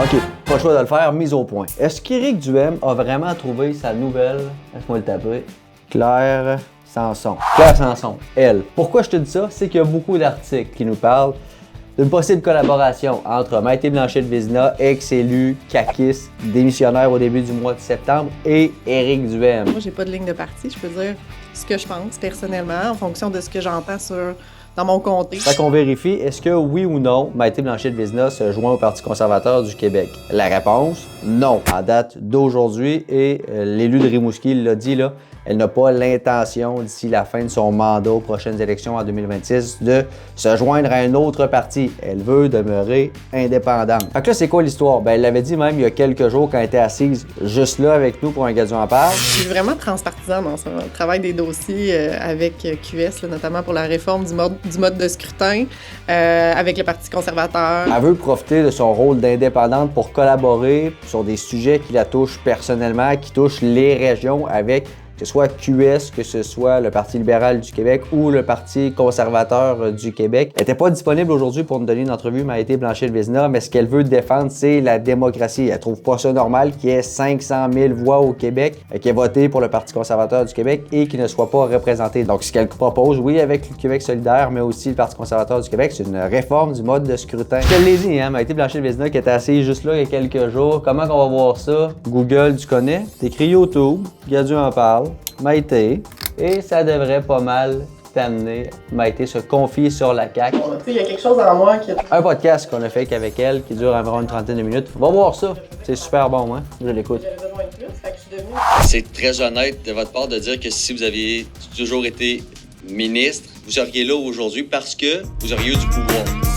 OK, pas le choix de le faire, mise au point. Est-ce qu'Éric Duhem a vraiment trouvé sa nouvelle, laisse-moi le taper, Claire Sanson. Claire Sanson, elle. Pourquoi je te dis ça? C'est qu'il y a beaucoup d'articles qui nous parlent d'une possible collaboration entre Maïté Blanchet de Vézina, ex-élu, caquiste, démissionnaire au début du mois de septembre, et Éric Duhem. Moi, j'ai pas de ligne de parti. Je peux dire ce que je pense personnellement en fonction de ce que j'entends dans mon comté. Fait qu'on vérifie, est-ce que oui ou non, Maïté Blanchet de Vézina se joint au Parti conservateur du Québec? La réponse, non. En date d'aujourd'hui, et l'élu de Rimouski l'a dit, là, elle n'a pas l'intention, d'ici la fin de son mandat aux prochaines élections en 2026, de se joindre à un autre parti. Elle veut demeurer indépendante. Fait que là, c'est quoi l'histoire? Ben, elle l'avait dit même il y a quelques jours quand elle était assise juste là avec nous pour un Gazou en parle. Je suis vraiment transpartisan dans son travail des dossiers avec QS, là, notamment pour la réforme du mode de scrutin avec le Parti conservateur. Elle veut profiter de son rôle d'indépendante pour collaborer sur des sujets qui la touchent personnellement, qui touchent les régions avec que ce soit QS, que ce soit le Parti libéral du Québec ou le Parti conservateur du Québec. Elle n'était pas disponible aujourd'hui pour nous donner une entrevue, Maïté Blanchet de Vézina, mais ce qu'elle veut défendre, c'est la démocratie. Elle trouve pas ça normal qu'il y ait 500 000 voix au Québec qui aient voté pour le Parti conservateur du Québec et qui ne soient pas représentés. Donc, ce qu'elle propose, oui, avec le Québec solidaire, mais aussi le Parti conservateur du Québec, c'est une réforme du mode de scrutin. Je te l'ai dit, hein, Maïté Blanchet de Vézina qui était assise juste là il y a quelques jours. Comment qu'on va voir ça? Google, tu connais? T'écris YouTube, Gadu en parle. Maïté, et ça devrait pas mal t'amener. Maïté se confie sur la CAQ. Il y a quelque chose en moi qui... Un podcast qu'on a fait qu'avec elle, qui dure environ une trentaine de minutes. Va voir ça, c'est super bon, hein? Je l'écoute. J'avais besoin de plus, fait que je suis devenue... C'est très honnête de votre part de dire que si vous aviez toujours été ministre, vous seriez là aujourd'hui parce que vous auriez eu du pouvoir.